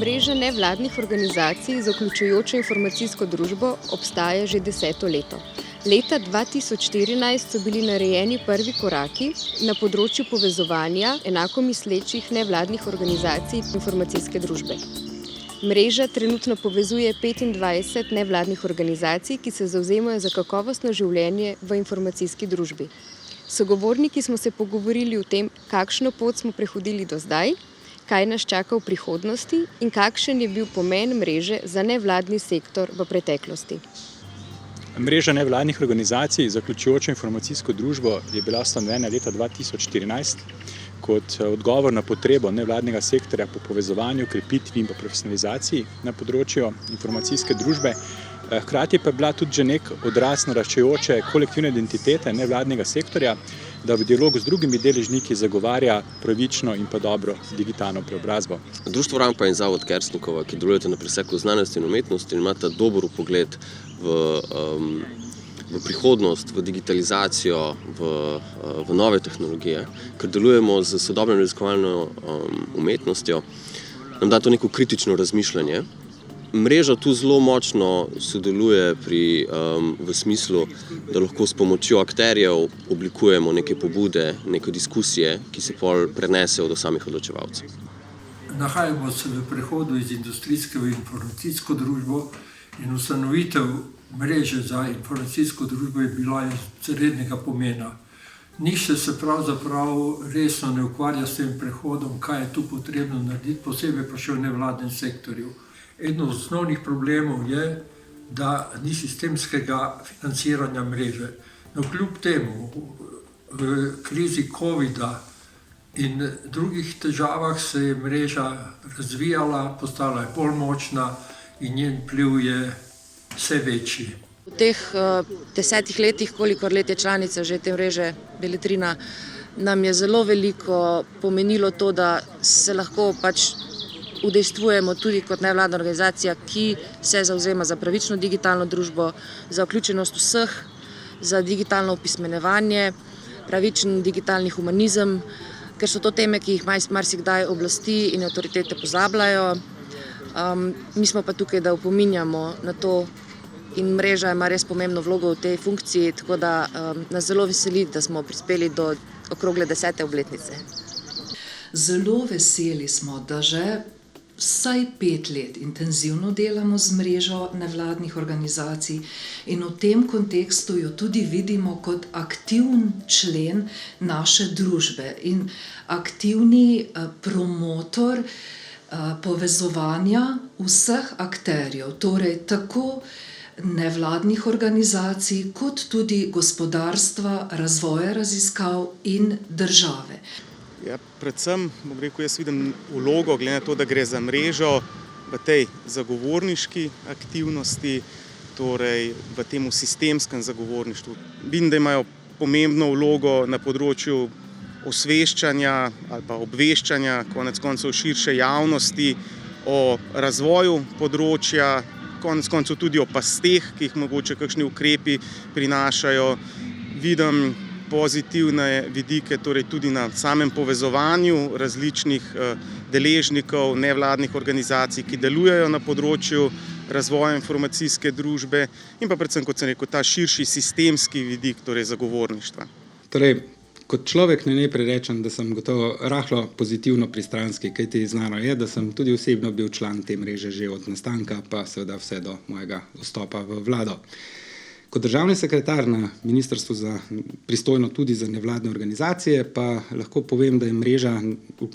Mreža nevladnih organizacij za vključujočo informacijsko družbo obstaja že 10. leto. Leta 2014 so bili narejeni prvi koraki na področju povezovanja enakomislečih nevladnih organizacij informacijske družbe. Mreža trenutno povezuje 25 nevladnih organizacij, ki se zavzemajo za kakovostno življenje v informacijski družbi. Sogovorniki smo se pogovorili o tem, kakšno pot smo prehodili do zdaj, kaj nas čaka v prihodnosti in kakšen je bil pomen mreže za nevladni sektor v preteklosti. Mreža nevladnih organizacij za vključujočo informacijsko družbo je bila ustanovljena leta 2014 kot odgovor na potrebo nevladnega sektorja po povezovanju, krepitvi in profesionalizaciji na področju informacijske družbe. Hkrati pa je bila tudi že nek odraz naraščajoče kolektivne identitete nevladnega sektorja, da v dialogu z drugimi deležniki zagovarja pravično in pa dobro digitalno preobrazbo. Društvo Rampa in Zavod Kersnikova, ki delujete na preseku znanosti in umetnosti, imata dober vpogled v prihodnost, v digitalizacijo, v nove tehnologije, ker delujemo z sodobno raziskovalno umetnostjo, nam da to neko kritično razmišljanje. Mreža tu zelo močno sodeluje v smislu, da lahko s pomočjo akterjev oblikujemo neke pobude, neke diskusije, ki se pol prenesejo do samih odločevalcev. Nahajamo se v prehodu iz industrijske v informacijsko družbo in ustanovitev mreže za informacijsko družbo je bila izrednega pomena. Nihče se pravzaprav resno ne ukvarja s tem prehodom, kaj je tu potrebno narediti, posebej pa še v nevladnem sektorju. Eden od osnovnih problemov je, da ni sistemskega financiranja mreže. No, kljub temu, v krizi covida in drugih težavah se je mreža razvijala, postala je bolj močna in njen vpliv je vse večji. V teh 10 letih, kolikor let je članica že te mreže Beletrina, nam je zelo veliko pomenilo to, da se lahko udejstvujemo tudi kot nevladna organizacija, ki se zavzema za pravično digitalno družbo, za vključenost vseh, za digitalno opismenjevanje, pravičen digitalni humanizem, ker so to teme, ki jih marsikdaj oblasti in avtoritete pozabljajo. Mi smo pa tukaj, da opominjamo na to in mreža ima res pomembno vlogo v tej funkciji, tako da nas zelo veseli, da smo prispeli do okrogle 10. obletnice. Zelo veseli smo, da že vsaj 5 let intenzivno delamo z mrežo nevladnih organizacij in v tem kontekstu jo tudi vidimo kot aktiven člen naše družbe in aktivni promotor povezovanja vseh akterjev, torej tako nevladnih organizacij kot tudi gospodarstva, razvoja raziskav in države. Ja, predvsem, jaz vidim vlogo, glede na to, da gre za mrežo v tej zagovorniški aktivnosti, torej v tem sistemskem zagovorništvu. Vidim, da imajo pomembno vlogo na področju osveščanja ali pa obveščanja konec koncev širše javnosti o razvoju področja, konec koncev tudi o pasteh, ki jih mogoče kakšni ukrepi prinašajo. Vidim pozitivne vidike torej tudi na samem povezovanju različnih deležnikov, nevladnih organizacij, ki delujejo na področju razvoja informacijske družbe in pa predvsem, kot sem rekel, ta širši sistemski vidik, torej zagovorništva. Torej, kot človek najprej rečem, da sem gotovo rahlo pozitivno pristranski, kajti znano je, da sem tudi osebno bil član te mreže že od nastanka, pa seveda vse do mojega vstopa v vlado. Kot državni sekretar na ministrstvu pristojno tudi za nevladne organizacije, pa lahko povem, da je mreža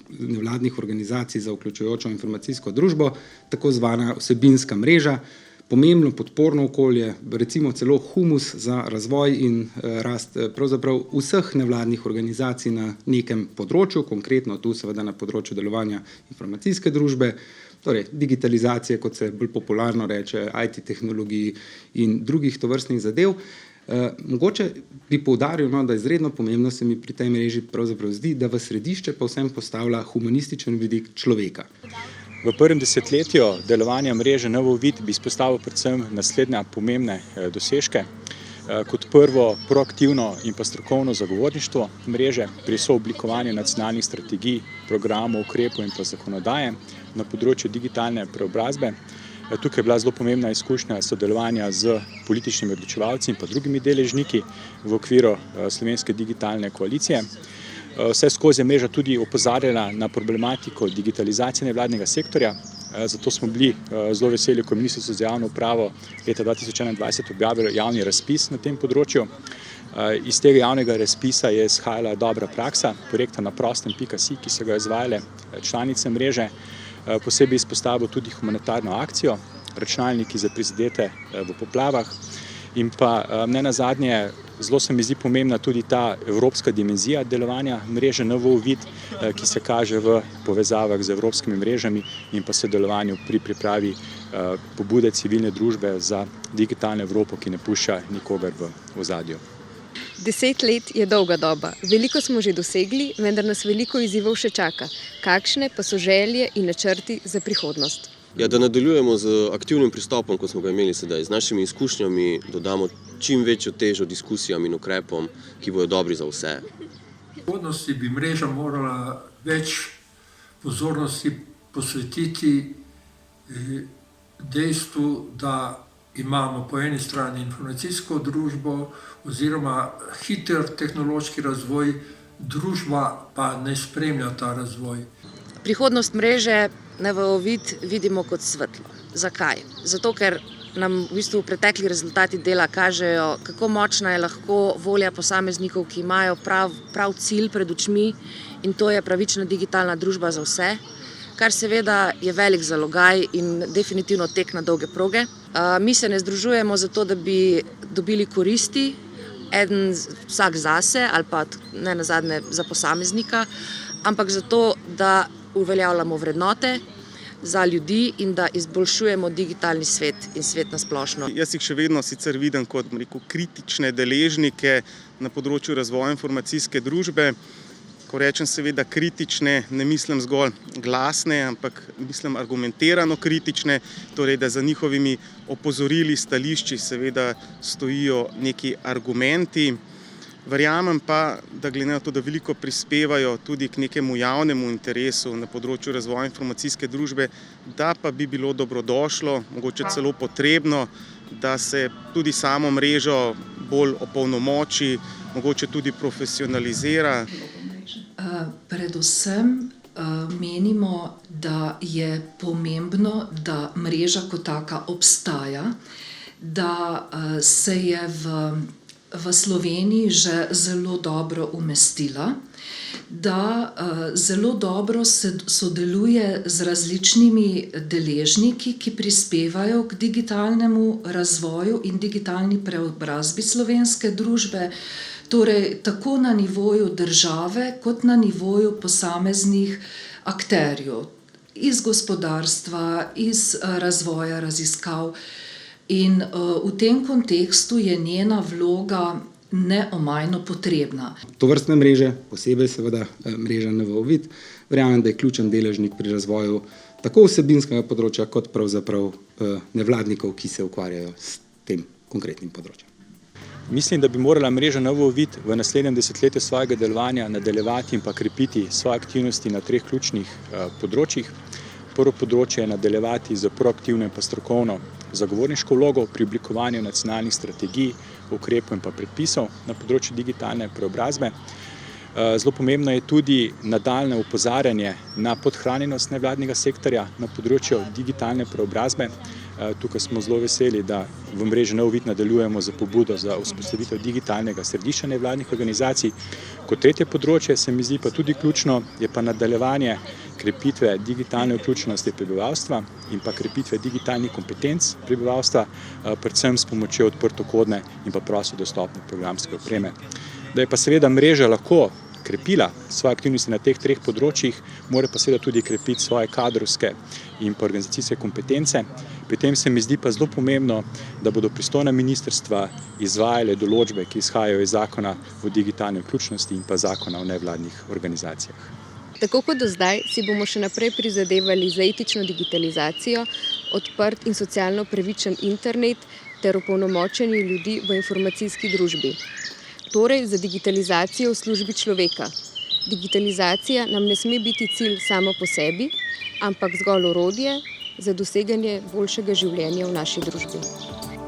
nevladnih organizacij za vključujočo informacijsko družbo, tako zvana vsebinska mreža, pomembno podporno okolje, recimo celo humus za razvoj in rast pravzaprav vseh nevladnih organizacij na nekem področju, konkretno tu seveda na področju delovanja informacijske družbe, torej digitalizacije, kot se bolj popularno reče, IT tehnologiji in drugih tovrstnih zadev. Mogoče bi poudaril, da izredno pomembno se mi pri tej mreži pravzaprav zdi, da v središče pa vsem postavlja humanističen vidik človeka. V prvem desetletju delovanja mreže Novo Vid bi izpostavil predvsem naslednje pomembne dosežke. Kot prvo, proaktivno in pa strokovno zagovorništvo mreže pri sooblikovanju nacionalnih strategij, programov, ukrepov in pa zakonodaje na področju digitalne preobrazbe. Tukaj je bila zelo pomembna izkušnja sodelovanja z političnimi odločevalci in pa drugimi deležniki v okviru Slovenske digitalne koalicije. Vse skozi je mreža tudi opozarjala na problematiko digitalizacije nevladnega sektorja, zato smo bili zelo veseli, ko je Ministrstvo za javno upravo leta 2021 objavilo javni razpis na tem področju. Iz tega javnega razpisa je izhajala dobra praksa projekta naprostem.si, ki so ga izvajale članice mreže. Posebej izpostavil tudi humanitarno akcijo, računalniki za prizadete v poplavah in pa ne nazadnje, zelo se mi zdi pomembna tudi ta evropska dimenzija delovanja mreže NVO-Vid, ki se kaže v povezavah z evropskimi mrežami in pa sodelovanju pri pripravi pobude civilne družbe za digitalno Evropo, ki ne pušča nikogar v ozadju. 10 let je dolga doba. Veliko smo že dosegli, vendar nas veliko izzivov še čaka. Kakšne pa so želje in načrti za prihodnost? Ja, da nadaljujemo z aktivnim pristopom, kot smo ga imeli sedaj, z našimi izkušnjami dodamo čim večjo težo diskusijam in ukrepom, ki bodo dobri za vse. V prihodnosti bi mreža morala več pozornosti posvetiti dejstvu, da imamo po eni strani informacijsko družbo oziroma hiter tehnološki razvoj, družba pa ne spremlja ta razvoj. Prihodnost mreže NVO-Vid vidimo kot svetlo. Zakaj? Zato, ker nam v bistvu pretekli rezultati dela kažejo, kako močna je lahko volja posameznikov, ki imajo prav cilj pred očmi, in to je pravična digitalna družba za vse, kar seveda je velik zalogaj in definitivno tek na dolge proge. Mi se ne združujemo zato, da bi dobili koristi, eden vsak zase ali pa ne nazadnje za posameznika, ampak zato, da uveljavljamo vrednote za ljudi in da izboljšujemo digitalni svet in svet nasplošno. Jaz jih še vedno sicer vidim kot kritične deležnike na področju razvoja informacijske družbe. Ko rečem seveda kritične, ne mislim zgolj glasne, ampak mislim argumentirano kritične, torej da za njihovimi opozorili, stališči seveda stojijo neki argumenti. Verjamem pa, da glede na to, da veliko prispevajo tudi k nekemu javnemu interesu na področju razvoja informacijske družbe, da pa bi bilo dobrodošlo, mogoče celo potrebno, da se tudi samo mrežo bolj opolnomoči, mogoče tudi profesionalizira. Predvsem menimo, da je pomembno, da mreža kot taka obstaja, da se je v Sloveniji že zelo dobro umestila, da zelo dobro sodeluje z različnimi deležniki, ki prispevajo k digitalnemu razvoju in digitalni preobrazbi slovenske družbe, torej tako na nivoju države kot na nivoju posameznih akterjev, iz gospodarstva, iz razvoja raziskav. In v tem kontekstu je njena vloga neomajno potrebna. Tovrstne mreže, posebej seveda mreža NVO-Vid, verjamem, da je ključen deležnik pri razvoju tako vsebinskega področja, kot pravzaprav nevladnikov, ki se ukvarjajo s tem konkretnim področjem. Mislim, da bi morala mreža NVO-Vid v naslednjem desetletju svojega delovanja nadaljevati in pa krepiti svoje aktivnosti na 3 ključnih področjih. Prvo področje je nadaljevati z proaktivno in pa strokovno zagovorniško vlogo pri oblikovanju nacionalnih strategij, ukrepov in pa predpisov na področju digitalne preobrazbe. Zelo pomembno je tudi nadaljnje opozarjanje na podhranjenost nevladnega sektorja na področju digitalne preobrazbe. Tukaj smo zelo veseli, da v mreži NVO-Vid nadaljujemo za pobudo za vzpostavitev digitalnega središča nevladnih organizacij. Kot tretje področje se mi zdi pa tudi ključno, je pa nadaljevanje krepitve digitalne vključenosti prebivalstva in pa krepitve digitalnih kompetenc prebivalstva, predvsem s pomočjo odprtokodne in pa prosto dostopne programske opreme. Da je pa seveda mreža lahko krepila svoje aktivnosti na teh 3 področjih, mora pa seveda tudi krepiti svoje kadrovske in pa organizacijske kompetence. Pri tem se mi zdi pa zelo pomembno, da bodo pristojna ministrstva izvajale določbe, ki izhajajo iz zakona o digitalni vključenosti in pa zakona o nevladnih organizacijah. Tako kot do zdaj si bomo še naprej prizadevali za etično digitalizacijo, odprt in socialno pravičen internet ter opolnomočenje ljudi v informacijski družbi. Torej za digitalizacijo v službi človeka. Digitalizacija nam ne sme biti cilj samo po sebi, ampak zgolj orodje za doseganje boljšega življenja v naši družbi.